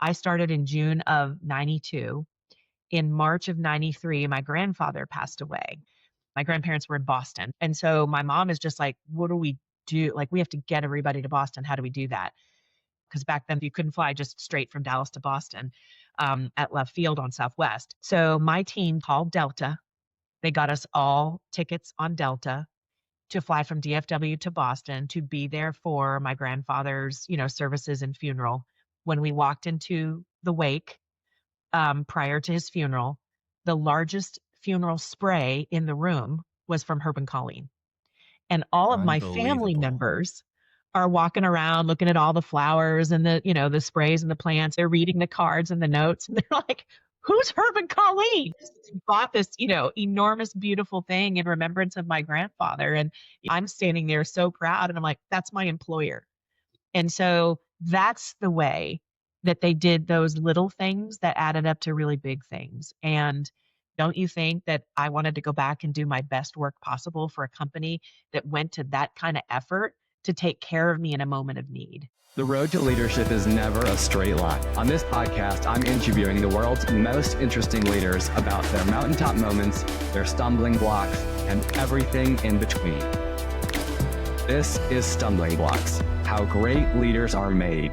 I started in June of 92. In March of 93, my grandfather passed away. My grandparents were in Boston. And so my mom is just like, what do we do? Like, we have to get everybody to Boston. How do we do that? Because back then you couldn't fly just straight from Dallas to Boston at Love Field on Southwest. So my team called Delta. They got us all tickets on Delta to fly from DFW to Boston to be there for my grandfather's, services and funeral. When we walked into the wake prior to his funeral, the largest funeral spray in the room was from Herb and Colleen. And all of my family Unbelievable. members are walking around looking at all the flowers and the sprays and the plants. They're reading the cards and the notes. And they're like, who's Herb and Colleen? Bought this, enormous, beautiful thing in remembrance of my grandfather. And I'm standing there so proud. And I'm like, that's my employer. And so that's the way that they did those little things that added up to really big things. And don't you think that I wanted to go back and do my best work possible for a company that went to that kind of effort to take care of me in a moment of need? The road to leadership is never a straight line. On this podcast, I'm interviewing the world's most interesting leaders about their mountaintop moments, their stumbling blocks, and everything in between. This is Stumbling Blocks, how great leaders are made.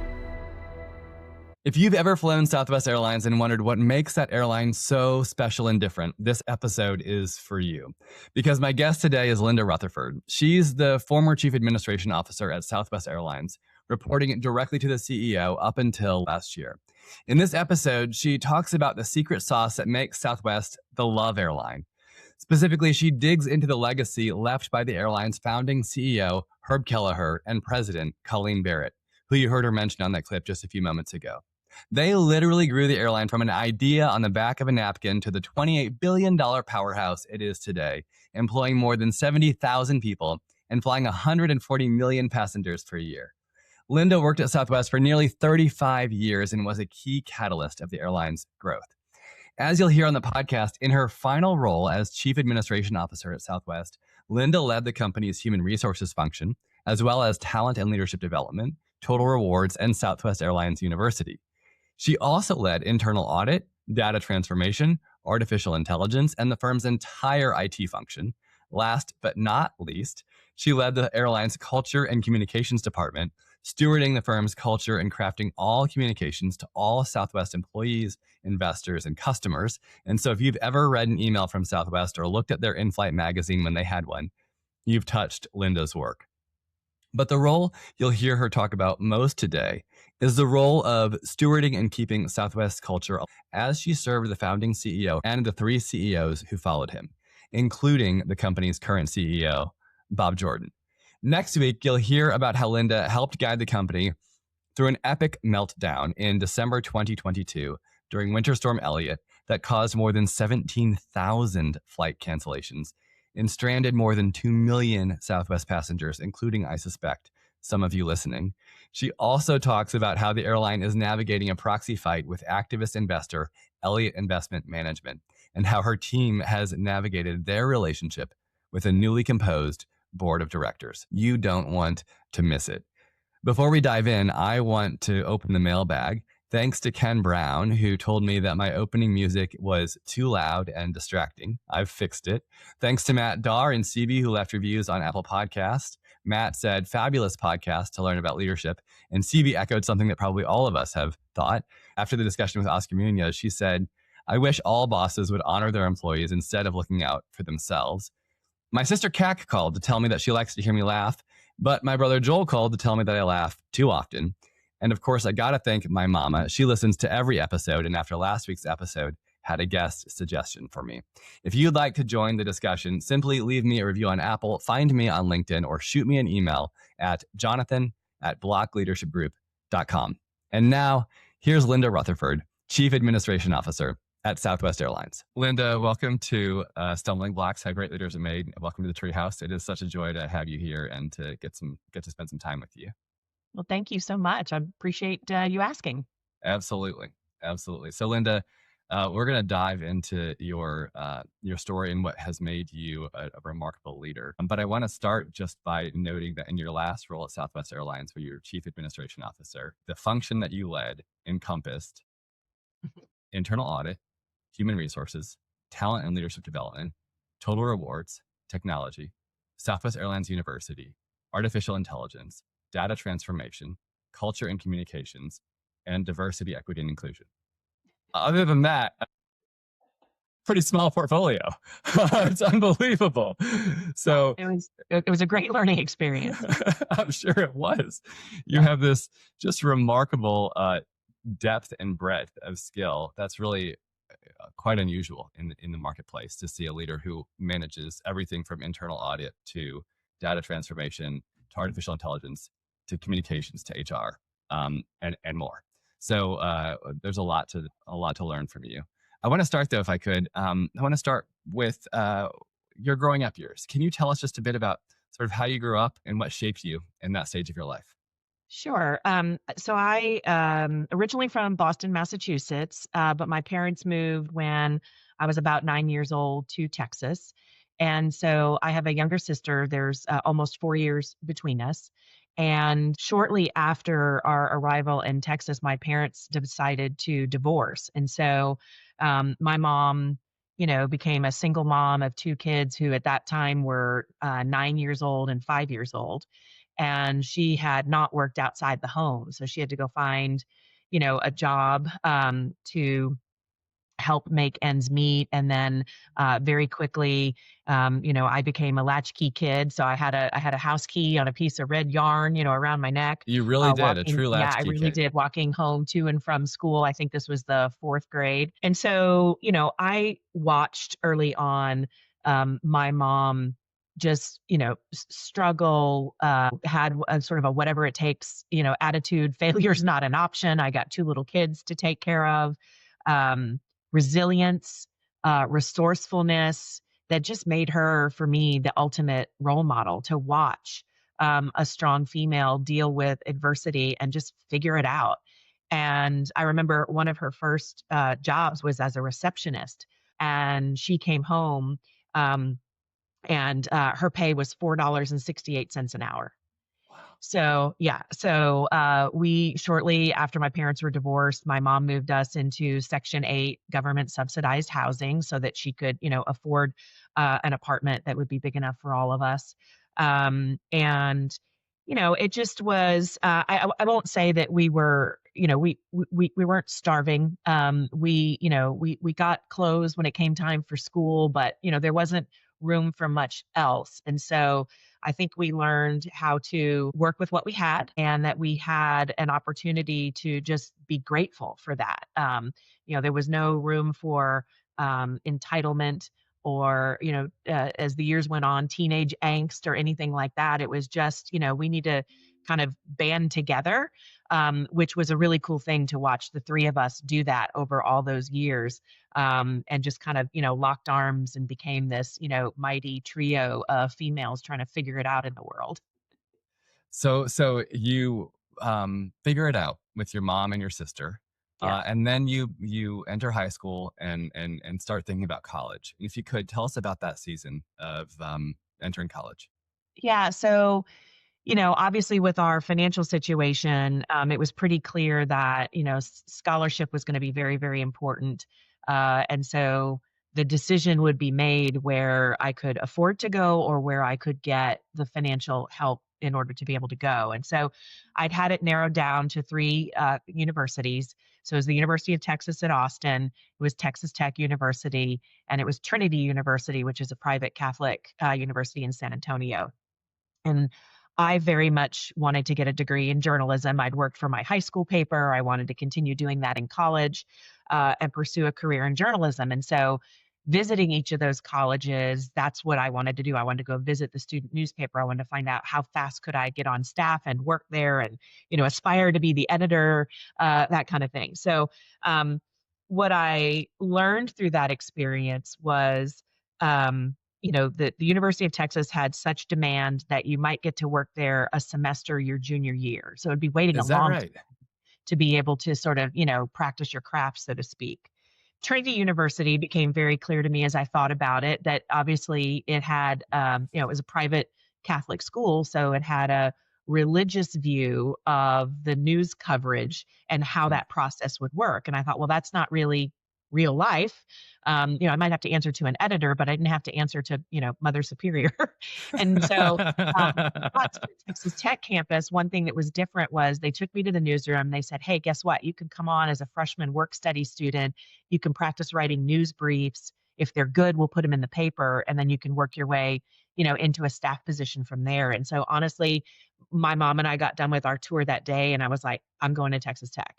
If you've ever flown Southwest Airlines and wondered what makes that airline so special and different, this episode is for you. Because my guest today is Linda Rutherford. She's the former Chief Administration Officer at Southwest Airlines, reporting directly to the CEO up until last year. In this episode, she talks about the secret sauce that makes Southwest the LUV airline. Specifically, she digs into the legacy left by the airline's founding CEO, Herb Kelleher, and President, Colleen Barrett, who you heard her mention on that clip just a few moments ago. They literally grew the airline from an idea on the back of a napkin to the $28 billion powerhouse it is today, employing more than 70,000 people and flying 140 million passengers per year. Linda worked at Southwest for nearly 35 years and was a key catalyst of the airline's growth. As you'll hear on the podcast, in her final role as Chief Administration Officer at Southwest, Linda led the company's human resources function, as well as talent and leadership development, total rewards, and Southwest Airlines University. She also led internal audit, data transformation, artificial intelligence, and the firm's entire IT function. Last but not least, she led the airline's culture and communications department, stewarding the firm's culture and crafting all communications to all Southwest employees, investors, and customers. And so if you've ever read an email from Southwest or looked at their in-flight magazine when they had one, you've touched Linda's work. But the role you'll hear her talk about most today is the role of stewarding and keeping Southwest culture as she served the founding CEO and the three CEOs who followed him, including the company's current CEO, Bob Jordan. Next week, you'll hear about how Linda helped guide the company through an epic meltdown in December 2022 during Winter Storm Elliott that caused more than 17,000 flight cancellations and stranded more than 2 million Southwest passengers, including, I suspect, some of you listening. She also talks about how the airline is navigating a proxy fight with activist investor Elliott Investment Management and how her team has navigated their relationship with a newly composed board of directors. You don't want to miss it. Before we dive in, I want to open the mailbag. Thanks to Ken Brown, who told me that my opening music was too loud and distracting. I've fixed it. Thanks to Matt Darr and CB, who left reviews on Apple Podcasts. Matt said, fabulous podcast to learn about leadership. And CB echoed something that probably all of us have thought. After the discussion with Oscar Munoz, she said, I wish all bosses would honor their employees instead of looking out for themselves. My sister Kak called to tell me that she likes to hear me laugh, but my brother Joel called to tell me that I laugh too often. And of course, I got to thank my mama. She listens to every episode, and after last week's episode, had a guest suggestion for me. If you'd like to join the discussion, simply leave me a review on Apple, find me on LinkedIn, or shoot me an email at jonathan@blockleadershipgroup.com. And now, here's Linda Rutherford, Chief Administration Officer at Southwest Airlines. Linda, welcome to Stumbling Blocks, How Great Leaders Are Made. Welcome to the Treehouse. It is such a joy to have you here and to get to spend some time with you. Well, thank you so much. I appreciate you asking. Absolutely. Absolutely. So Linda, We're going to dive into your story and what has made you a remarkable leader. But I want to start just by noting that in your last role at Southwest Airlines, where you were Chief Administration Officer, the function that you led encompassed internal audit, human resources, talent and leadership development, total rewards, technology, Southwest Airlines University, artificial intelligence, data transformation, culture and communications, and diversity, equity, and inclusion. Other than that, pretty small portfolio. It's unbelievable. Yeah, So it was a great learning experience. I'm sure it was. You Yeah. have this just remarkable depth and breadth of skill that's really quite unusual in the marketplace, to see a leader who manages everything from internal audit to data transformation to artificial intelligence to communications to HR, and more. So there's a lot to learn from you. I want to start though, if I could. I want to start with your growing up years. Can you tell us just a bit about sort of how you grew up and what shaped you in that stage of your life? Sure. So I originally from Boston, Massachusetts, but my parents moved when I was about 9 years old to Texas. And so I have a younger sister. There's almost 4 years between us. And shortly after our arrival in Texas, my parents decided to divorce. And so my mom, became a single mom of two kids who at that time were 9 years old and 5 years old, and she had not worked outside the home. So she had to go find, a job to help make ends meet. And then very quickly, I became a latchkey kid. So I had a house key on a piece of red yarn, around my neck. You really did, a Walking, true yeah, I latchkey really kid. did, walking home to and from school. I think this was the fourth grade. And so, I watched early on my mom just struggle, had a sort of a whatever it takes attitude. Failure's not an option. I got two little kids to take care of. um, Resilience, resourcefulness, that just made her, for me, the ultimate role model to watch a strong female deal with adversity and just figure it out. And I remember one of her first jobs was as a receptionist, and she came home. Um, and her pay was $4.68 an hour. So, yeah. So, we shortly after my parents were divorced, my mom moved us into Section 8 government subsidized housing so that she could, afford an apartment that would be big enough for all of us. And, it just was, I won't say that we were, we weren't starving. We got clothes when it came time for school, but, there wasn't room for much else. And so, I think we learned how to work with what we had, and that we had an opportunity to just be grateful for that. There was no room for entitlement or, as the years went on, teenage angst or anything like that. It was just, we need to kind of band together, which was a really cool thing to watch the three of us do that over all those years, and just kind of, locked arms and became this, mighty trio of females trying to figure it out in the world. So you figure it out with your mom and your sister, Yeah. and then you enter high school and start thinking about college. If you could tell us about that season of entering college. Yeah. So, obviously with our financial situation, it was pretty clear that, scholarship was going to be very, very important. And so the decision would be made where I could afford to go or where I could get the financial help in order to be able to go. And so I'd had it narrowed down to three universities. So it was the University of Texas at Austin, it was Texas Tech University, and it was Trinity University, which is a private Catholic university in San Antonio. And I very much wanted to get a degree in journalism. I'd worked for my high school paper. I wanted to continue doing that in college, and pursue a career in journalism. And so, visiting each of those colleges, that's what I wanted to do. I wanted to go visit the student newspaper. I wanted to find out how fast could I get on staff and work there, and aspire to be the editor, that kind of thing. So, um, what I learned through that experience was, the University of Texas had such demand that you might get to work there a semester your junior year. So it'd be waiting a Is that long right? to be able to sort of, practice your craft, so to speak. Trinity University became very clear to me as I thought about it that obviously it had, it was a private Catholic school, so it had a religious view of the news coverage and how Mm. that process would work. And I thought, well, that's not really real life. I might have to answer to an editor, but I didn't have to answer to, Mother Superior. And so got to the Texas Tech campus, one thing that was different was they took me to the newsroom. They said, hey, guess what? You can come on as a freshman work study student. You can practice writing news briefs. If they're good, we'll put them in the paper, and then you can work your way, into a staff position from there. And so honestly, my mom and I got done with our tour that day, and I was like, I'm going to Texas Tech.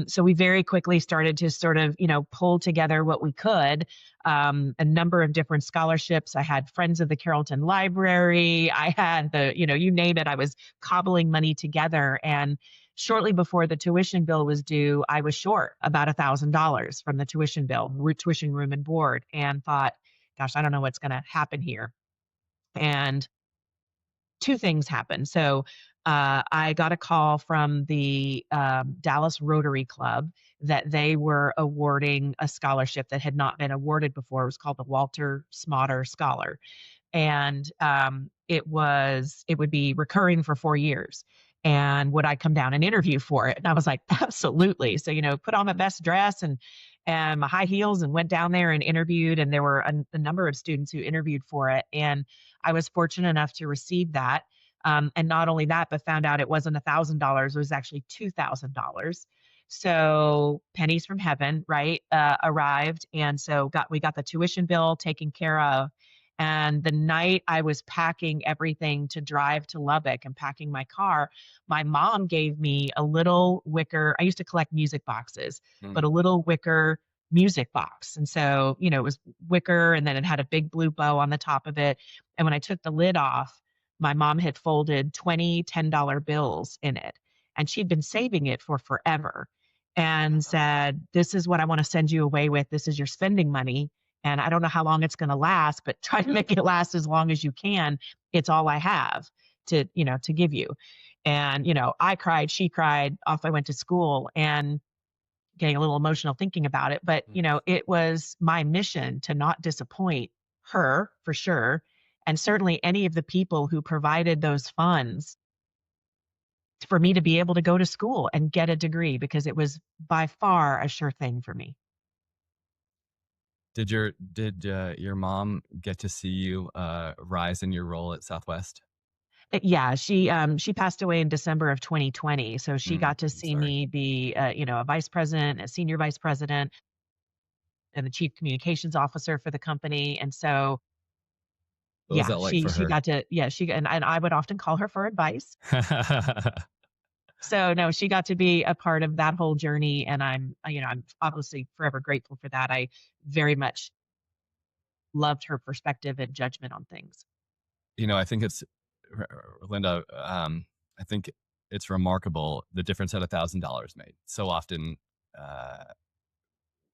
So we very quickly started to sort of, pull together what we could, a number of different scholarships. I had Friends of the Carrollton Library. I had you name it. I was cobbling money together. And shortly before the tuition bill was due, I was short about $1,000 from the tuition bill, tuition, room and board, and thought, gosh, I don't know what's going to happen here. And two things happened. So I got a call from the Dallas Rotary Club that they were awarding a scholarship that had not been awarded before. It was called the Walter Smotter Scholar, and it would be recurring for 4 years. And would I come down and interview for it? And I was like, absolutely. So put on my best dress and my high heels and went down there and interviewed. And there were a number of students who interviewed for it, and I was fortunate enough to receive that. And not only that, but found out it wasn't $1,000; it was actually $2,000. So pennies from heaven, right? Arrived, and so we got the tuition bill taken care of. And the night I was packing everything to drive to Lubbock and packing my car, my mom gave me a little wicker. I used to collect music boxes, Mm. but a little wicker music box. And so, it was wicker, and then it had a big blue bow on the top of it. And when I took the lid off, my mom had folded 20 $10 bills in it. And she'd been saving it for forever and said, this is what I want to send you away with. This is your spending money. And I don't know how long it's going to last, but try to make it last as long as you can. It's all I have to give you. And, I cried, she cried, off I went to school, and getting a little emotional thinking about it. But, Mm. it was my mission to not disappoint her for sure. And certainly any of the people who provided those funds for me to be able to go to school and get a degree, because it was by far a sure thing for me. Did your mom get to see you rise in your role at Southwest? Yeah, she passed away in December of 2020, so she Mm, got to I'm see sorry. me be, a vice president, a senior vice president, and the chief communications officer for the company. And so, What was yeah, that like for she her? got to, yeah, and I would often call her for advice. So no, she got to be a part of that whole journey, and I'm obviously forever grateful for that. I very much loved her perspective and judgment on things. I think Linda, I think it's remarkable the difference that $1,000 made. So often, uh,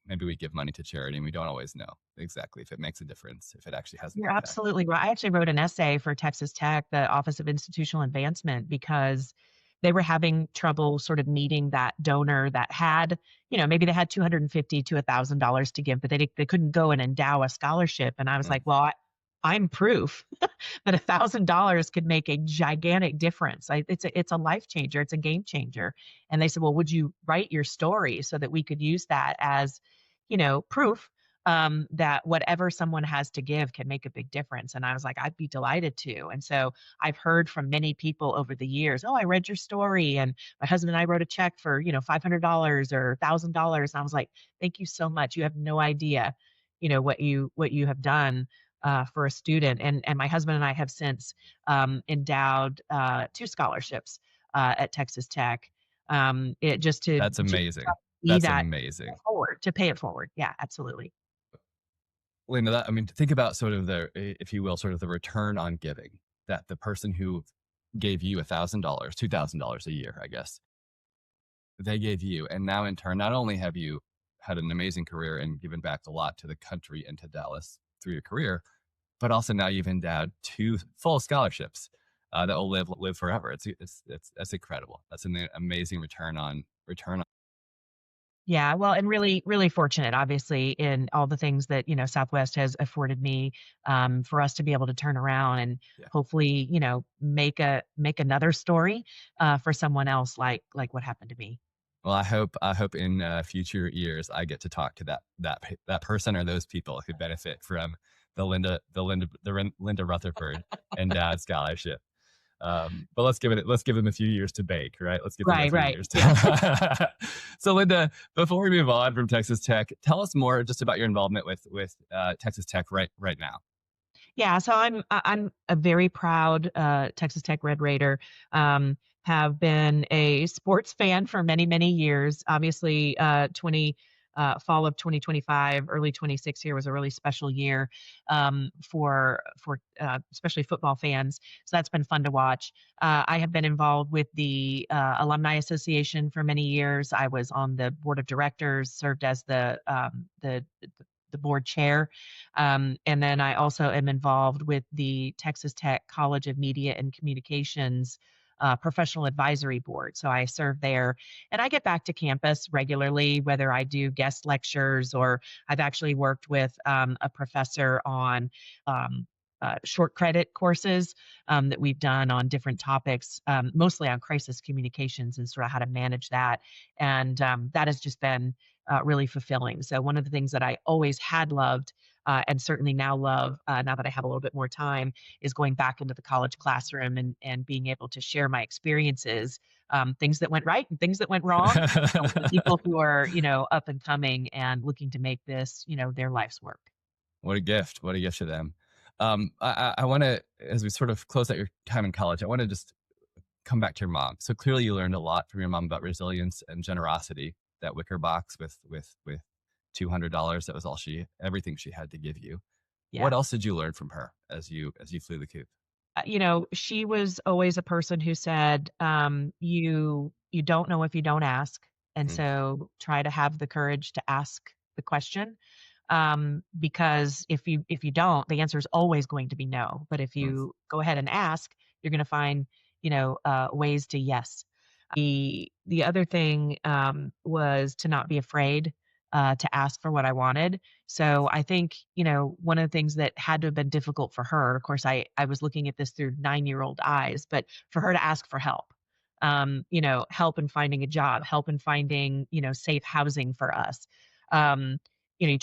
maybe we give money to charity and we don't always know exactly if it makes a difference, if it actually has an You're impact. absolutely right. I actually wrote an essay for Texas Tech, the Office of Institutional Advancement, because they were having trouble sort of meeting that donor that had, maybe they had 250 to $1,000 to give, but they couldn't go and endow a scholarship. And I was Mm. like, well, I'm proof that $1,000 could make a gigantic difference. It's a life changer. It's a game changer. And they said, well, would you write your story so that we could use that as, proof that whatever someone has to give can make a big difference. And I was like, I'd be delighted to. And so I've heard from many people over the years, oh, I read your story, and my husband and I wrote a check for, $500 or $1,000. And I was like, thank you so much. You have no idea, what you have done for a student. And my husband and I have since endowed two scholarships at Texas Tech. It just to That's just amazing. be That's that amazing. forward to pay it forward. Yeah, absolutely. Linda, I mean, think about sort of if you will, sort of the return on giving that the person who gave you $1,000, $2,000 a year, I guess, they gave you. And now in turn, not only have you had an amazing career and given back a lot to the country and to Dallas through your career, but also now you've endowed two full scholarships that will live forever. That's incredible. That's an amazing return on. Yeah, well, and really, really fortunate, obviously, in all the things that, Southwest has afforded me, for us to be able to turn around and Yeah. hopefully, make another story, for someone else like what happened to me. Well, I hope in future years I get to talk to that person or those people who benefit from the Linda Rutherford and Dad scholarship. But let's give them a few years to bake, right? Let's give them a Right, few right. years Yeah. to. So, Linda, before we move on from Texas Tech, tell us more just about your involvement with Texas Tech right now. Yeah, so I'm a very proud Texas Tech Red Raider. Have been a sports fan for many many years. Obviously, 20 fall of 2025, early 26 here was a really special year for especially football fans. So that's been fun to watch. I have been involved with the Alumni Association for many years. I was on the board of directors, served as the board chair. And then I also am involved with the Texas Tech College of Media and Communications professional advisory board. So I serve there and I get back to campus regularly, whether I do guest lectures or I've actually worked with a professor on um, short credit courses that we've done on different topics, mostly on crisis communications and sort of how to manage that. And that has just been really fulfilling. So, one of the things that I always had loved and certainly now love, now that I have a little bit more time, is going back into the college classroom and being able to share my experiences, things that went right and things that went wrong, with the people who are up and coming and looking to make this their life's work. What a gift! What a gift to them. I want to, as we sort of close out your time in college, I want to just come back to your mom. So clearly, you learned a lot from your mom about resilience and generosity. That wicker box with $200. That was everything she had to give you. What Yeah. else did you learn from her as you flew the coop? She was always a person who said, you don't know if you don't ask, and Mm, so try to have the courage to ask the question, because if you don't, the answer is always going to be no. But if mm, you go ahead and ask, you're going to find ways to yes. The other thing was to not be afraid to ask for what I wanted. So I think, one of the things that had to have been difficult for her, of course, I was looking at this through 9-year-old eyes, but for her to ask for help, help in finding a job, help in finding, safe housing for us. Um, you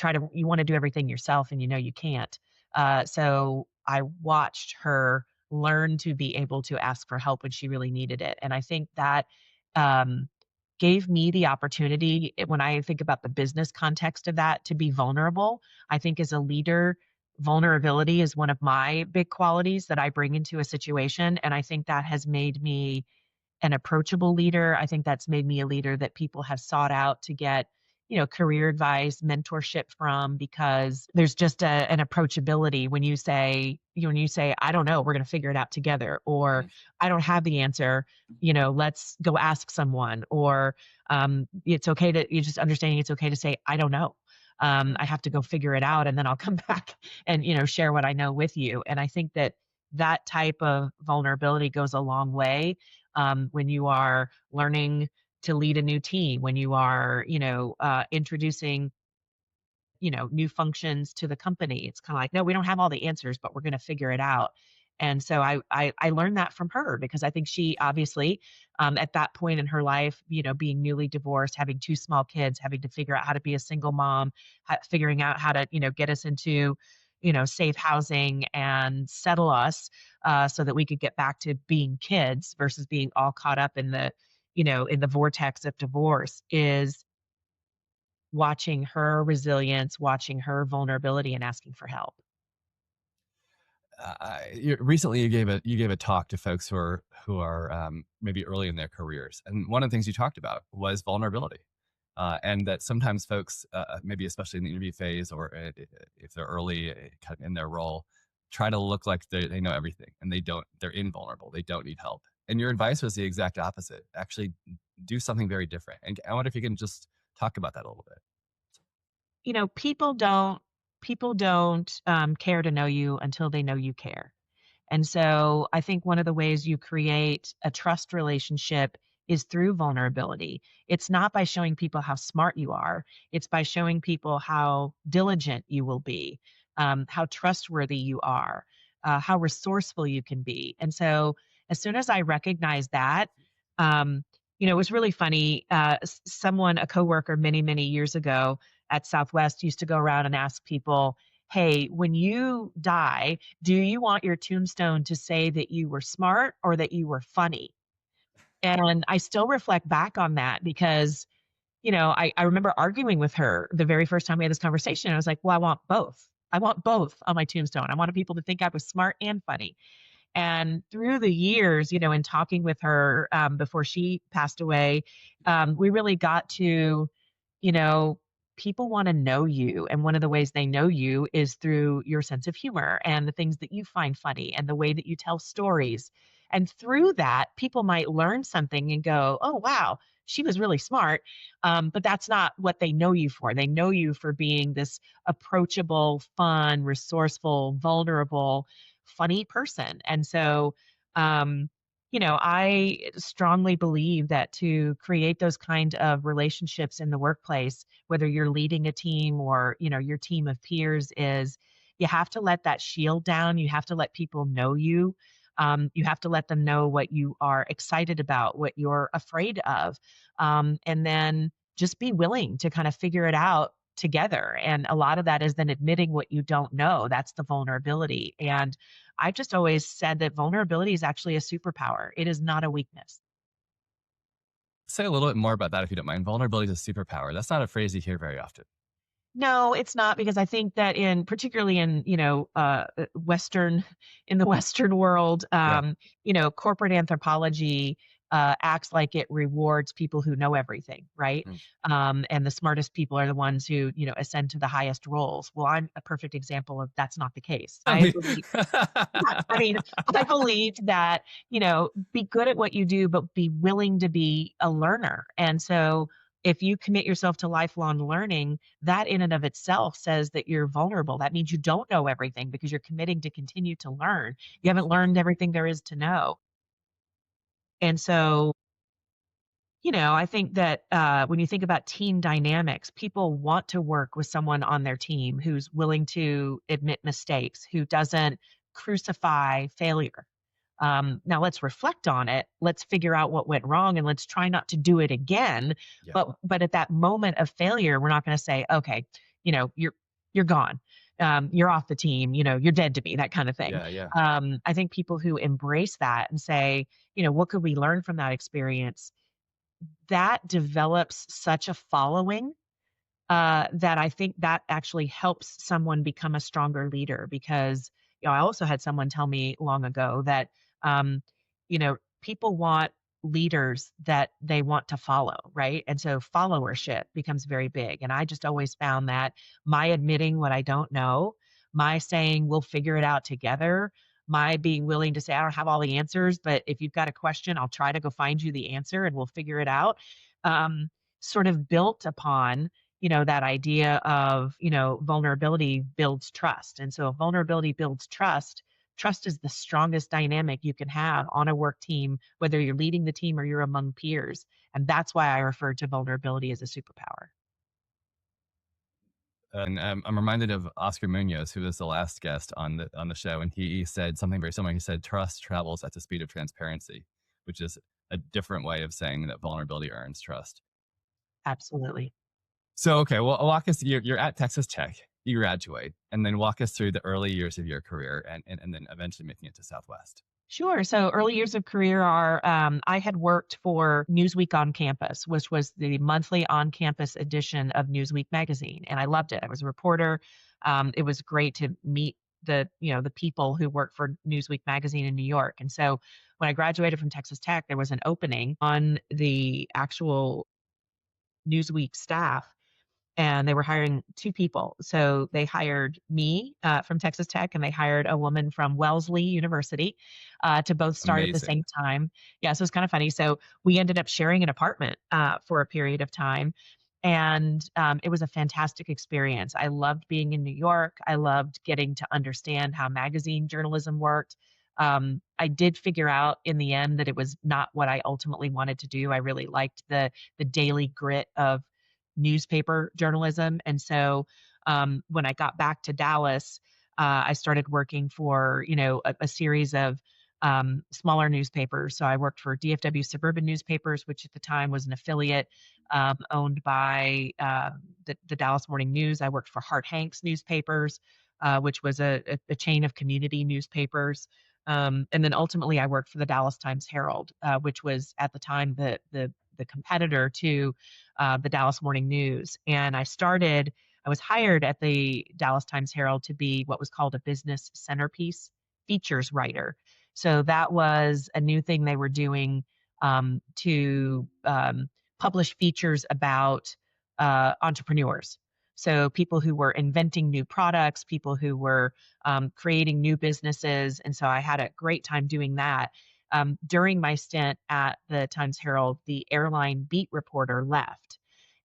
want to do everything yourself and you can't. So I watched her learn to be able to ask for help when she really needed it. And I think that um, gave me the opportunity, when I think about the business context of that, to be vulnerable. I think as a leader, vulnerability is one of my big qualities that I bring into a situation. And I think that has made me an approachable leader. I think that's made me a leader that people have sought out to get, career advice, mentorship from, because there's just an approachability when you say, I don't know, we're going to figure it out together, or mm, I don't have the answer, let's go ask someone, or it's okay to, you just understanding it's okay to say, I don't know. mm. I have to go figure it out and then I'll come back and, share what I know with you. And I think that that type of vulnerability goes a long way when you are learning to lead a new team, when you are, introducing, new functions to the company. It's kind of like, no, we don't have all the answers, but we're going to figure it out. And so I learned that from her because I think she obviously at that point in her life, being newly divorced, having two small kids, having to figure out how to be a single mom, figuring out how to get us into safe housing and settle us so that we could get back to being kids versus being all caught up in the in the vortex of divorce, is watching her resilience, watching her vulnerability, and asking for help. Recently you gave a talk to folks who are maybe early in their careers, and one of the things you talked about was vulnerability, and that sometimes folks, maybe especially in the interview phase or if they're early kind of in their role, try to look like they know everything, and they don't. They're invulnerable. They don't need help. And your advice was the exact opposite. Actually, do something very different. And I wonder if you can just talk about that a little bit. People don't care to know you until they know you care. And so I think one of the ways you create a trust relationship is through vulnerability. It's not by showing people how smart you are. It's by showing people how diligent you will be, how trustworthy you are, how resourceful you can be. And so as soon as I recognized that, um, it was really funny. Someone, a coworker many, many years ago at Southwest used to go around and ask people, hey, when you die, do you want your tombstone to say that you were smart or that you were funny? And I still reflect back on that because, I remember arguing with her the very first time we had this conversation. I was like, well, I want both. I want both on my tombstone. I wanted people to think I was smart and funny. And through the years, in talking with her before she passed away, we really got to, you know, people want to know you. And one of the ways they know you is through your sense of humor and the things that you find funny and the way that you tell stories. And through that, people might learn something and go, oh, wow, she was really smart. But that's not what they know you for. They know you for being this approachable, fun, resourceful, vulnerable, funny person. And so, I strongly believe that to create those kind of relationships in the workplace, whether you're leading a team or, your team of peers, is you have to let that shield down. You have to let people know you. You have to let them know what you are excited about, what you're afraid of. And then just be willing to kind of figure it out together. And a lot of that is then admitting what you don't know. That's the vulnerability. And I've just always said that vulnerability is actually a superpower. It is not a weakness. Say a little bit more about that if you don't mind. Vulnerability is a superpower. That's not a phrase you hear very often. No, it's not because I think that particularly in, Western, in the Western world, Yeah. corporate anthropology acts like it rewards people who know everything, right? Mm. And the smartest people are the ones who, ascend to the highest roles. Well, I'm a perfect example of that's not the case. I I mean, believe Yeah, I mean, I believe that, be good at what you do, but be willing to be a learner. And so if you commit yourself to lifelong learning, that in and of itself says that you're vulnerable. That means you don't know everything because you're committing to continue to learn. You haven't learned everything there is to know. And so I think that when you think about team dynamics, people want to work with someone on their team who's willing to admit mistakes, who doesn't crucify failure. Now let's reflect on it. Let's figure out what went wrong and let's try not to do it again. yeah, But at that moment of failure, we're not going to say, okay, you're gone. You're off the team. You're dead to me. That kind of thing. yeah, yeah. I think people who embrace that and say, what could we learn from that experience? That develops such a following, that I think that actually helps someone become a stronger leader because, I also had someone tell me long ago that, people want leaders that they want to follow, right? And so followership becomes very big. And I just always found that my admitting what I don't know, my saying we'll figure it out together, my being willing to say I don't have all the answers, but if you've got a question, I'll try to go find you the answer and we'll figure it out. Um, Sort of built upon that idea of, vulnerability builds trust. And so if vulnerability builds trust, trust is the strongest dynamic you can have on a work team, whether you're leading the team or you're among peers. And that's why I refer to vulnerability as a superpower. And I'm reminded of Oscar Munoz, who was the last guest on the show, and he said something very similar. He said, "Trust travels at the speed of transparency," which is a different way of saying that vulnerability earns trust. Absolutely. So, okay, well, walk us. You're at Texas Tech. You graduate, and then walk us through the early years of your career, and then eventually making it to Southwest. Sure. So early years of career are I had worked for Newsweek on Campus, which was the monthly on campus edition of Newsweek magazine. And I loved it. I was a reporter. It was great to meet the people who work for Newsweek magazine in New York. And so when I graduated from Texas Tech, there was an opening on the actual Newsweek staff and they were hiring two people. So they hired me from Texas Tech, and they hired a woman from Wellesley University to both start at the Amazing. same time. Yeah, so it's kind of funny. So we ended up sharing an apartment for a period of time. And it was a fantastic experience. I loved being in New York. I loved getting to understand how magazine journalism worked. I did figure out in the end that it was not what I ultimately wanted to do. I really liked the daily grit of newspaper journalism, and so when I got back to Dallas, I started working for a series of smaller newspapers. So I worked for DFW Suburban Newspapers, which at the time was an affiliate owned by the Dallas Morning News. I worked for Hart Hanks Newspapers, which was a chain of community newspapers. And then ultimately, I worked for the Dallas Times Herald, which was at the time the competitor to the Dallas Morning News. And I was hired at the Dallas Times Herald to be what was called a business centerpiece features writer. So that was a new thing they were doing to publish features about entrepreneurs. So people who were inventing new products, people who were creating new businesses. And so I had a great time doing that. During my stint at the Times Herald, the airline beat reporter left.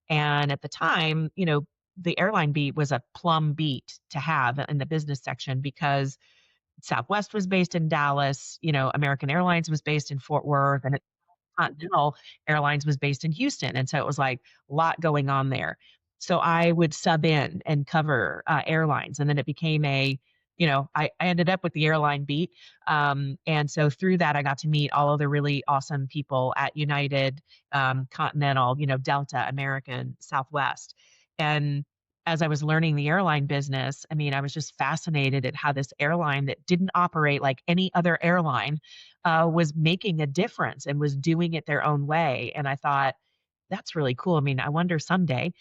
And at the time, the airline beat was a plum beat to have in the business section because Southwest was based in Dallas, American Airlines was based in Fort Worth, and Continental Airlines was based in Houston. And so it was like a lot going on there. So I would sub in and cover airlines. And then it became I ended up with the airline beat. And so through that, I got to meet all of the really awesome people at United, Continental, Delta, American, Southwest. And as I was learning the airline business, I mean, I was just fascinated at how this airline that didn't operate like any other airline was making a difference and was doing it their own way. And I thought, that's really cool. I mean, I wonder someday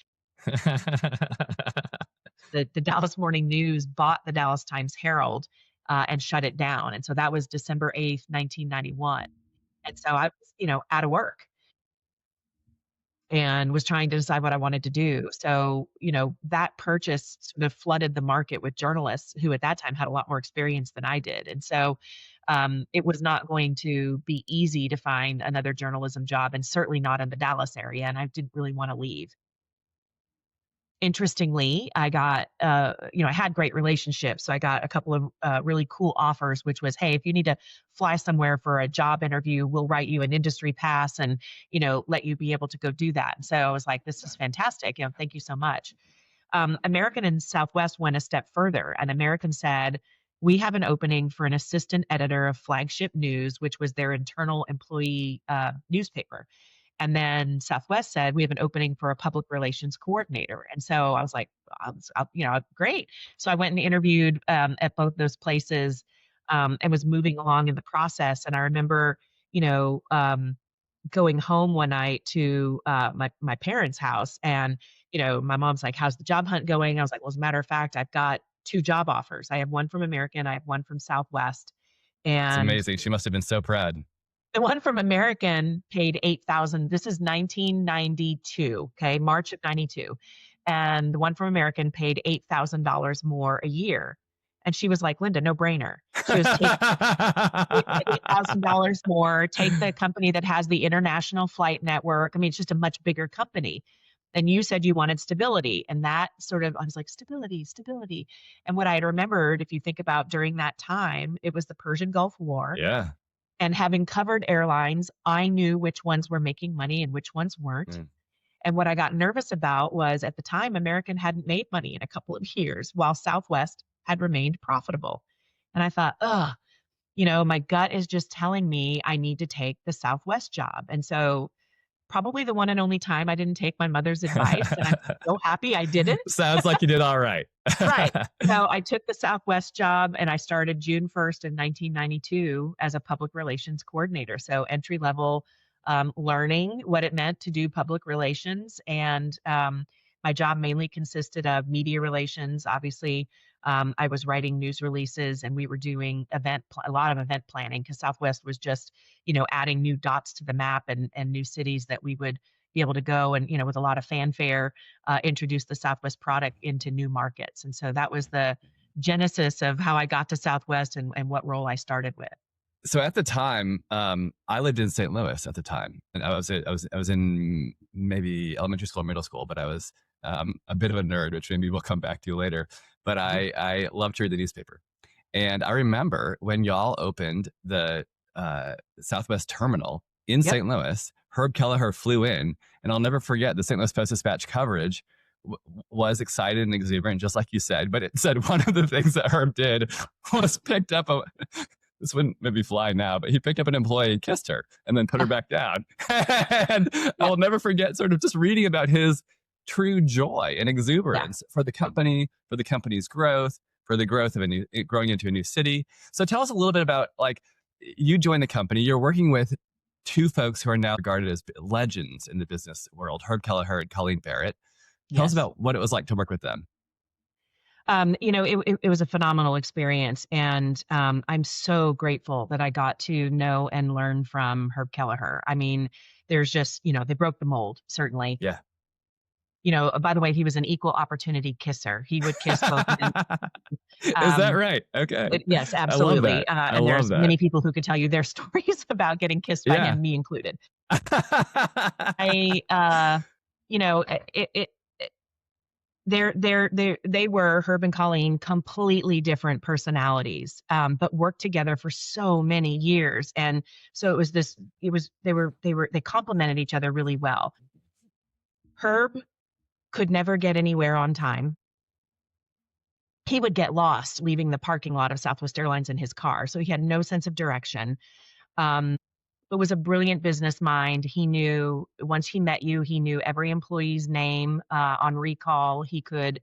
the Dallas Morning News bought the Dallas Times Herald and shut it down. And so that was December 8th, 1991. And so I was, out of work and was trying to decide what I wanted to do. So, that purchase sort of flooded the market with journalists who at that time had a lot more experience than I did. And so it was not going to be easy to find another journalism job, and certainly not in the Dallas area. And I didn't really want to leave. Interestingly, I had great relationships. So I got a couple of really cool offers, which was, hey, if you need to fly somewhere for a job interview, we'll write you an industry pass and, let you be able to go do that. And so I was like, this is fantastic. Thank you so much. American and Southwest went a step further, and American said, we have an opening for an assistant editor of Flagship News, which was their internal employee newspaper. And then Southwest said, we have an opening for a public relations coordinator. And so I was like, great. So I went and interviewed at both those places and was moving along in the process. And I remember, going home one night to my parents' house, and my mom's like, "How's the job hunt going?" I was like, "Well, as a matter of fact, I've got two job offers. I have one from American, I have one from Southwest." It's And amazing. She must have been so proud. the one from American paid 8,000. This is 1992, okay, March of 92. And the one from American paid $8,000 more a year. And she was like, "Linda, no brainer." She was take the $8,000 more, take the company that has the international flight network. I mean, it's just a much bigger company. And you said you wanted stability. And that sort of, I was like, stability, stability. And what I had remembered, if you think about during that time, it was the Persian Gulf War. Yeah. And having covered airlines, I knew which ones were making money and which ones weren't. Mm. And what I got nervous about was at the time, American hadn't made money in a couple of years, while Southwest had remained profitable. And I thought, my gut is just telling me I need to take the Southwest job. And so probably the one and only time I didn't take my mother's advice, and I'm so happy I didn't. Sounds like you did all right. Right. So I took the Southwest job, and I started June 1st in 1992 as a public relations coordinator. So entry level, learning what it meant to do public relations. And my job mainly consisted of media relations. Obviously, I was writing news releases, and we were doing a lot of event planning, because Southwest was just, adding new dots to the map and new cities that we would be able to go and, with a lot of fanfare, introduce the Southwest product into new markets. And so that was the genesis of how I got to Southwest and what role I started with. So at the time, I lived in St. Louis at the time, and I was in maybe elementary school or middle school, but I was a bit of a nerd, which maybe we'll come back to later. But I loved to read the newspaper, And I remember when y'all opened the Southwest terminal in Yep. St. Louis, Herb Kelleher flew in, and I'll never forget the St. Louis Post-Dispatch coverage was excited and exuberant, just like you said. But it said one of the things that Herb did was picked up a, this wouldn't maybe fly now, but he picked up an employee and kissed her and then put her back down. And Yeah. I'll never forget sort of just reading about his true joy and Yeah. exuberance for the company, for the company's growth, for the growth of growing into a new city. So tell us a little bit about, like, you joined the company, you're working with two folks who are now regarded as legends in the business world, Herb Kelleher and Colleen Barrett. Tell us Yes. about what it was like to work with them. It was a phenomenal experience, and I'm so grateful that I got to know and learn from Herb Kelleher. I mean, there's just, they broke the mold, certainly. Yeah. By the way, he was an equal opportunity kisser. He would kiss both men. Is that Um, right? Okay. yes, I love that. absolutely. I And love there's that. many people who could tell you their stories about getting kissed by Yeah. him, me included. I, you know, it they were Herb and Colleen completely different personalities, but worked together for so many years, and so they complemented each other really well. Herb could never get anywhere on time. He would get lost leaving the parking lot of Southwest Airlines in his car, so he had no sense of direction. Um, but was a brilliant business mind. He knew once he met you, he knew every employee's name on recall. He could,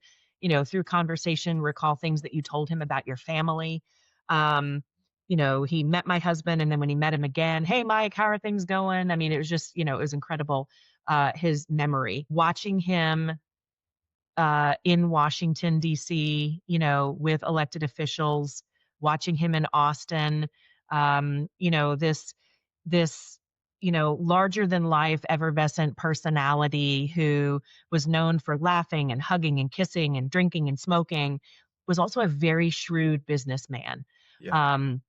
through conversation, recall things that you told him about your family. Um, he met my husband, and then when he met him again, hey, Mike, how are things going? I mean, it was just, it was incredible. His memory, watching him in Washington, D.C., with elected officials, watching him in Austin, this, larger than life, effervescent personality who was known for laughing and hugging and kissing and drinking and smoking, was also a very shrewd businessman. Yeah. Um,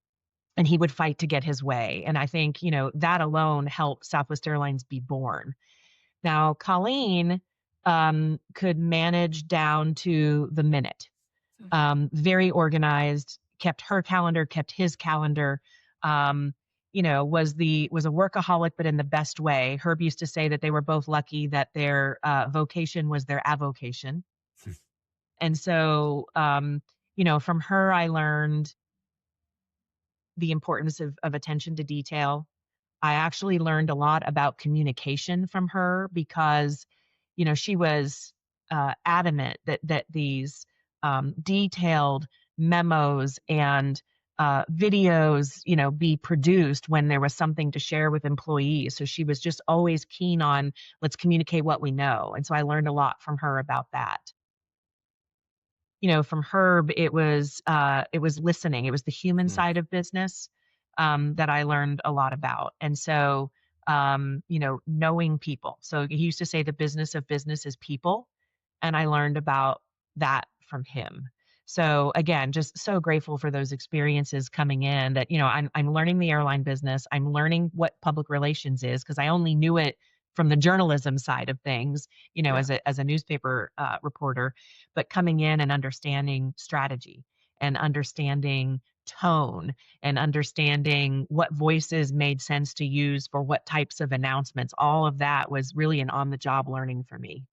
and he would fight to get his way. And I think, that alone helped Southwest Airlines be born. Now, Colleen could manage down to the minute. Very organized, kept her calendar, kept his calendar. Was a workaholic, but in the best way. Herb used to say that they were both lucky that their vocation was their avocation. And so, from her, I learned the importance of attention to detail. I actually learned a lot about communication from her because, she was adamant that these detailed memos and videos, be produced when there was something to share with employees. So she was just always keen on let's communicate what we know. And so I learned a lot from her about that. From Herb, it was listening. It was the human Hmm. side of business that I learned a lot about. And so, knowing people. So he used to say the business of business is people, and I learned about that from him. So again, just so grateful for those experiences coming in that, I'm learning the airline business. I'm learning what public relations is because I only knew it from the journalism side of things, Yeah. as a newspaper reporter, but coming in and understanding strategy and understanding tone and understanding what voices made sense to use for what types of announcements, all of that was really an on the job learning for me.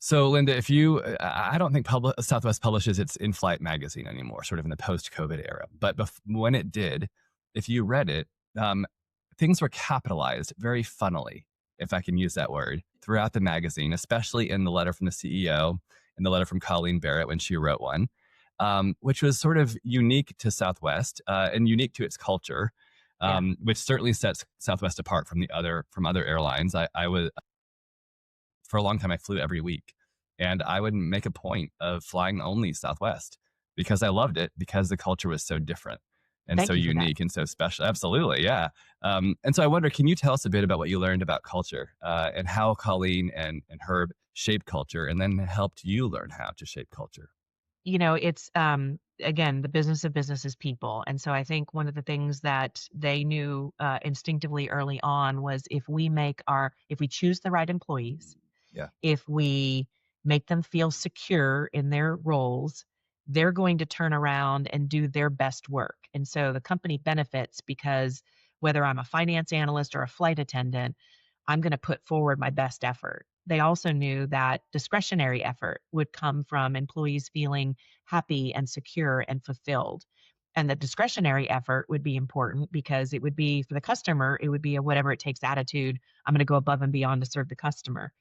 So, Linda, if you, I don't think Southwest publishes its in-flight magazine anymore, sort of in the post-COVID era. But when it did, if you read it, um, things were capitalized very funnily, if I can use that word, throughout the magazine, especially in the letter from the CEO and the letter from Colleen Barrett when she wrote one, which was sort of unique to Southwest and unique to its culture, Yeah. which certainly sets Southwest apart from other airlines. I was for a long time, I flew every week. And I would make a point of flying only Southwest because I loved it, because the culture was so different and so Thank you for that. unique and so special. Absolutely. Yeah. And so I wonder, can you tell us a bit about what you learned about culture and how Colleen and Herb shaped culture and then helped you learn how to shape culture? It's again, the business of business is people. And so I think one of the things that they knew instinctively early on was if we choose the right employees, Yeah. if we make them feel secure in their roles, they're going to turn around and do their best work. And so the company benefits because whether I'm a finance analyst or a flight attendant, I'm going to put forward my best effort. They also knew that discretionary effort would come from employees feeling happy and secure and fulfilled. And the discretionary effort would be important because it would be for the customer, it would be a whatever it takes attitude. I'm going to go above and beyond to serve the customer.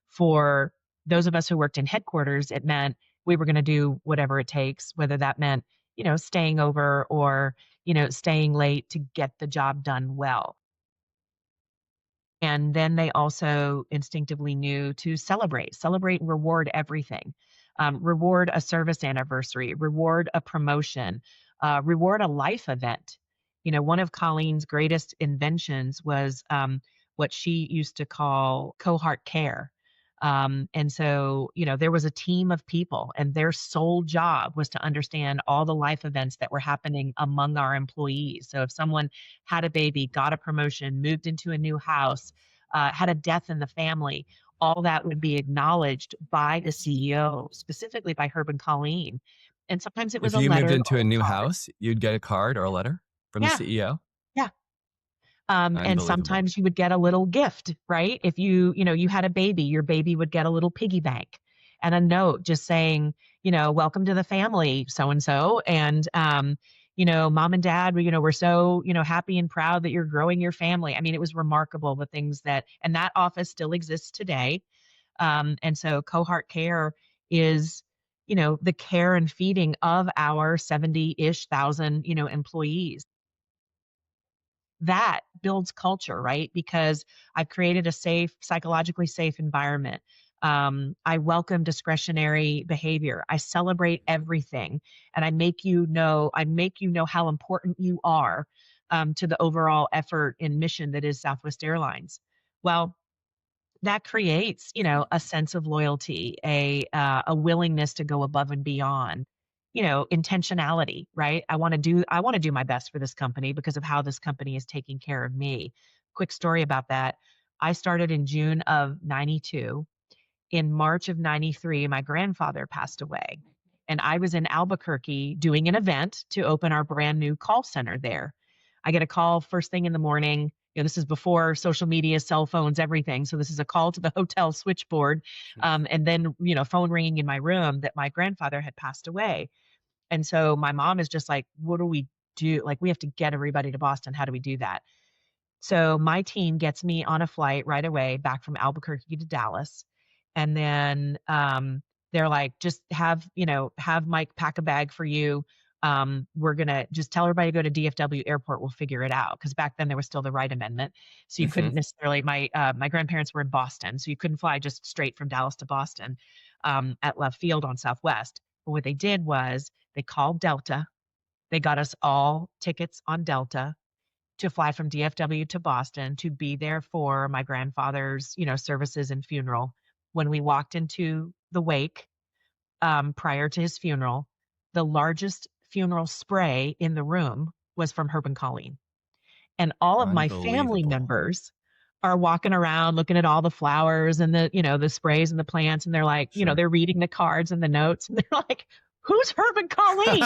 For those of us who worked in headquarters, it meant we were going to do whatever it takes, whether that meant, staying over or, staying late to get the job done well. And then they also instinctively knew to celebrate, and reward everything. Reward a service anniversary, reward a promotion, reward a life event. One of Colleen's greatest inventions was what she used to call cohort care. And so, there was a team of people, and their sole job was to understand all the life events that were happening among our employees. So, if someone had a baby, got a promotion, moved into a new house, had a death in the family, all that would be acknowledged by the CEO, specifically by Herb and Colleen. And sometimes it was If a you moved letter into or a a new card. house, you'd get a card or a letter from the Yeah, CEO? yeah. And Unbelievable. sometimes you would get a little gift, right? If you had a baby, your baby would get a little piggy bank and a note just saying, welcome to the family, so and so. And, mom and dad, we're so, happy and proud that you're growing your family. I mean, it was remarkable the things and that office still exists today. And so cohort care is, the care and feeding of our 70-ish thousand, employees. That builds culture, right? Because I've created a safe, psychologically safe environment. I welcome discretionary behavior. I celebrate everything, and I make you know how important you are to the overall effort and mission that is Southwest Airlines. Well, that creates, a sense of loyalty, a willingness to go above and beyond, intentionality, right? I want to do my best for this company because of how this company is taking care of me. Quick story about that. I started in June of 92. In March of 93, my grandfather passed away. And I was in Albuquerque doing an event to open our brand new call center there. I get a call first thing in the morning. This is before social media, cell phones, everything. So this is a call to the hotel switchboard. And then, phone ringing in my room that my grandfather had passed away. And so my mom is just like, what do we do? Like, we have to get everybody to Boston. How do we do that? So my team gets me on a flight right away back from Albuquerque to Dallas. And then they're like, just have Mike pack a bag for you. We're going to just tell everybody to go to DFW airport. We'll figure it out. Cause back then there was still the Wright Amendment. So you Hmm. couldn't necessarily, my grandparents were in Boston. So you couldn't fly just straight from Dallas to Boston at Love Field on Southwest. But what they did was they called Delta. They got us all tickets on Delta to fly from DFW to Boston to be there for my grandfather's, services and funeral. When we walked into the wake prior to his funeral, the largest funeral spray in the room was from Herb and Colleen. And all of my family Unbelievable. members are walking around looking at all the flowers and the sprays and the plants. And they're like, Sure. they're reading the cards and the notes. And they're like, who's Herb and Colleen?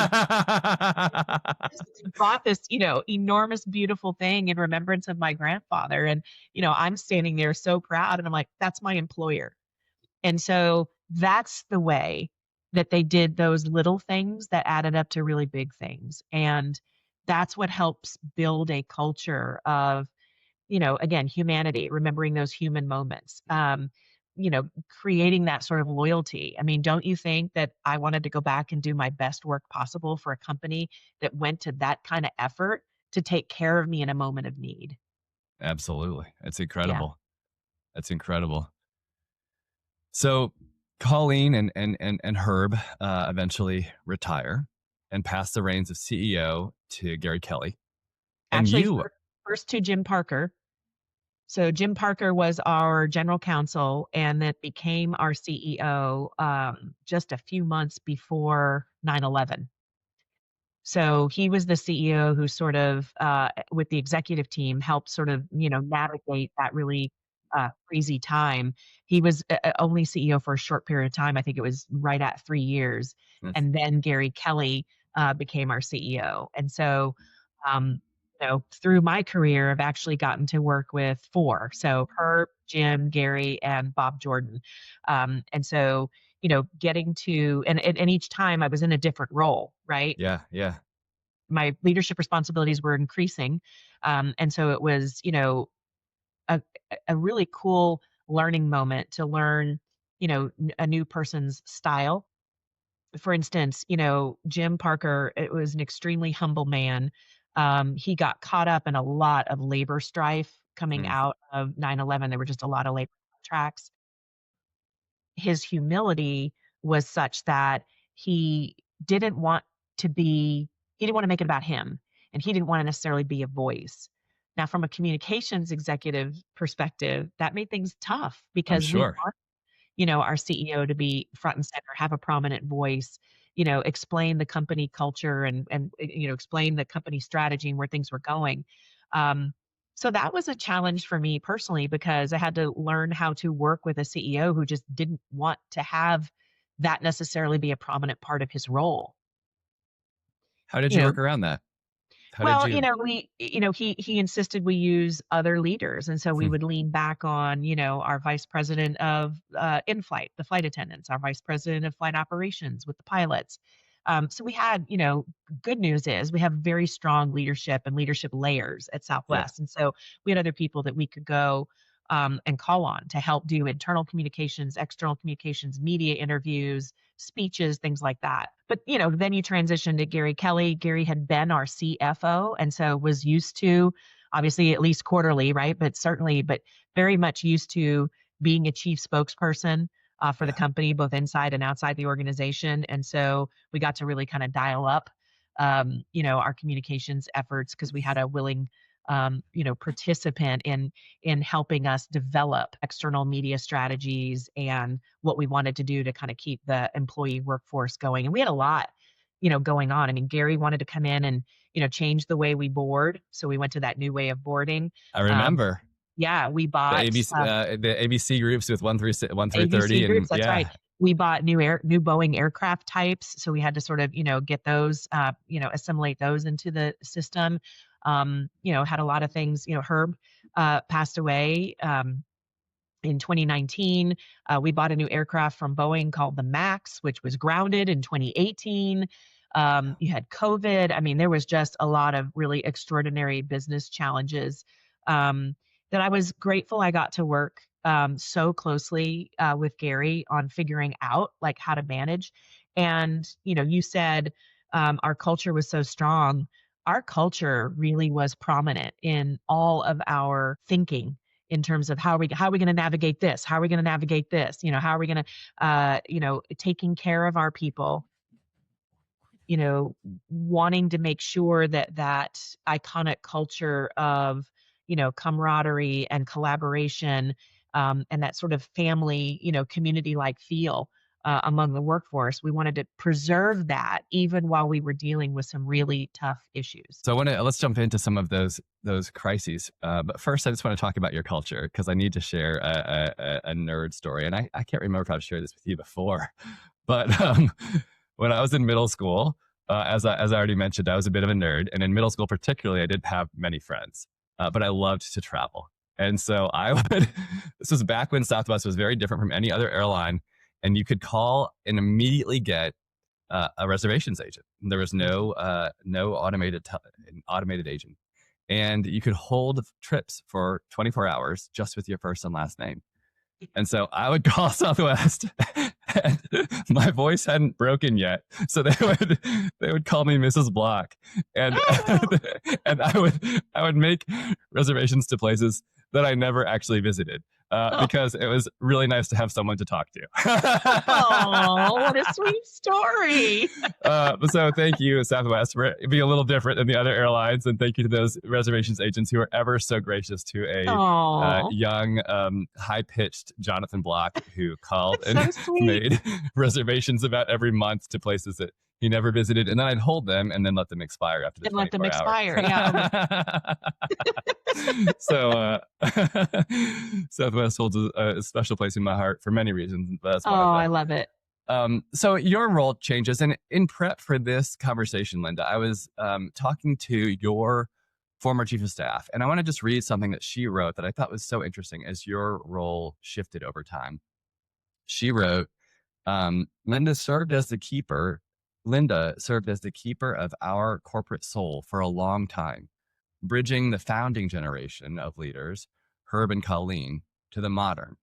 Bought this, enormous, beautiful thing in remembrance of my grandfather. And, I'm standing there so proud. And I'm like, that's my employer. And so that's the way that they did those little things that added up to really big things. And that's what helps build a culture of, again, humanity, remembering those human moments. Creating that sort of loyalty. I mean, don't you think that I wanted to go back and do my best work possible for a company that went to that kind of effort to take care of me in a moment of need? Absolutely. That's Yeah. incredible. That's incredible. So Colleen and Herb eventually retire and pass the reins of CEO to Gary Kelly. And Actually, you, first to Jim Parker. So Jim Parker was our general counsel and that became our CEO just a few months before 9/11. So he was the CEO who sort of, with the executive team, helped sort of, navigate that really crazy time. He was only CEO for a short period of time. I think it was right at 3 years, Mm. and then Gary Kelly became our CEO. And so, through my career, I've actually gotten to work with 4. So Herb, Jim, Gary, and Bob Jordan. And so, getting to and each time I was in a different role, right? Yeah, yeah. My leadership responsibilities were increasing. And so it was, a a really cool learning moment to learn, a new person's style. For instance, Jim Parker, it was an extremely humble man. He got caught up in a lot of labor strife coming Mm. out of 9/11. There were just a lot of labor contracts. His humility was such that he didn't want he didn't want to make it about him, and he didn't want to necessarily be a voice. Now, from a communications executive perspective, that made things tough I'm because we sure. want, our CEO to be front and center, have a prominent voice, explain the company culture and explain the company strategy and where things were going. Um, so that was a challenge for me personally because I had to learn how to work with a CEO who just didn't want to have that necessarily be a prominent part of his role. How did You you know, work around that? How did well, you? he insisted we use other leaders, and so we Hmm. would lean back on, our vice president of in-flight, the flight attendants, our vice president of flight operations with the pilots. So we had, good news is we have very strong leadership and leadership layers at Yeah. Southwest, and so we had other people that we could go and call on to help do internal communications, external communications, media interviews, speeches, things like that. But, then you transition to Gary Kelly. Gary had been our CFO and so was used to, obviously at least quarterly, right? But very much used to being a chief spokesperson for the Yeah. company, both inside and outside the organization. And so we got to really kind of dial up, our communications efforts because we had a willing, participant in helping us develop external media strategies and what we wanted to do to kind of keep the employee workforce going. And we had a lot, going on. I mean, Gary wanted to come in and, change the way we board. So we went to that new way of boarding. I Um, remember yeah, we the bought ABC groups with 1 through 30, ABC and groups. That's right. yeah, We bought new Boeing aircraft types. So we had to sort of, get those, assimilate those into the system. Had a lot of things, Herb passed away. In 2019, we bought a new aircraft from Boeing called the MAX, which was grounded in 2018. You had COVID. I mean, there was just a lot of really extraordinary business challenges that I was grateful I got to work so closely with Gary on figuring out like how to manage. And you said our culture was so strong. Our culture really was prominent in all of our thinking in terms of how are we going to navigate this? How are we going to navigate this? How are we going to, taking care of our people, wanting to make sure that that iconic culture of, camaraderie and collaboration, and that sort of family, community-like feel among the workforce. We wanted to preserve that even while we were dealing with some really tough issues. so I want to let's jump into some of those crises. But first, I just want to talk about your culture because I need to share a nerd story, and I can't remember if I've shared this with you before, but when I was in middle school, as I already mentioned, I was a bit of a nerd, and in middle school particularly, I didn't have many friends, but I loved to travel, and so I would. This was back when Southwest was very different from any other airline, and you could call and immediately get a reservations agent. There was no automated agent, and you could hold trips for 24 hours just with your first and last name. And so I would call Southwest, and my voice hadn't broken yet, so they would call me Mrs. Block, and Oh, and I would make reservations to places that I never actually visited oh, because it was really nice to have someone to talk to. what a sweet story. So thank you, Southwest, for being a little different than the other airlines, and thank you to those reservations agents who are ever so gracious to a Oh, young, high-pitched Jonathan Block who called that's and so sweet. made reservations about every month to places that he never visited, and then I'd hold them and then let them expire after the And let them 24 hours. expire. Yeah. Oh my So Southwest Southwest holds a special place in my heart for many reasons. But that's Oh, one of I them. love it. So your role changes. And in prep for this conversation, Linda, I was talking to your former chief of staff. And I want to just read something that she wrote that I thought was so interesting as your role shifted over time. She wrote, Linda served as the keeper of our corporate soul for a long time, bridging the founding generation of leaders, Herb and Colleen, to the modern.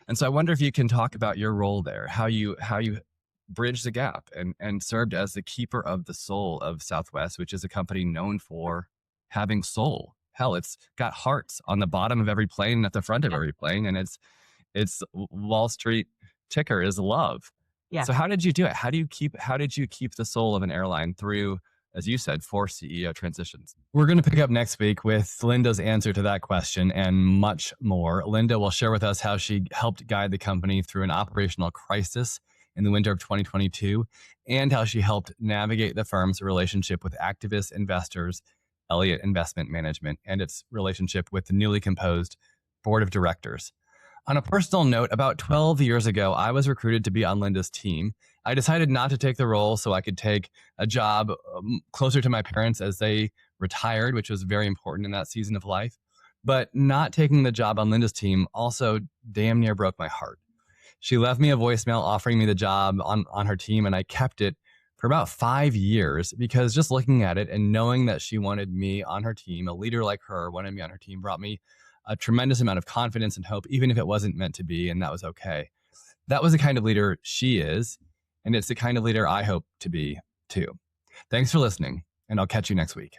And so I wonder if you can talk about your role there, how you bridged the gap and served as the keeper of the soul of Southwest, which is a company known for having soul. Hell, it's got hearts on the bottom of every plane and at the front of every plane, and its Wall Street ticker is love. Yeah. So how did you do it? How did you keep the soul of an airline through, as you said, 4 CEO transitions? We're going to pick up next week with Linda's answer to that question and much more. Linda will share with us how she helped guide the company through an operational crisis in the winter of 2022 and how she helped navigate the firm's relationship with activist investors, Elliott Investment Management, and its relationship with the newly composed board of directors. On a personal note, about 12 years ago, I was recruited to be on Linda's team. I decided not to take the role so I could take a job closer to my parents as they retired, which was very important in that season of life. But not taking the job on Linda's team also damn near broke my heart. She left me a voicemail offering me the job on her team, and I kept it for about 5 years because just looking at it and knowing that she wanted me on her team, a leader like her wanted me on her team, brought me a tremendous amount of confidence and hope, even if it wasn't meant to be, and that was okay. That was the kind of leader she is, and it's the kind of leader I hope to be too. Thanks for listening, and I'll catch you next week.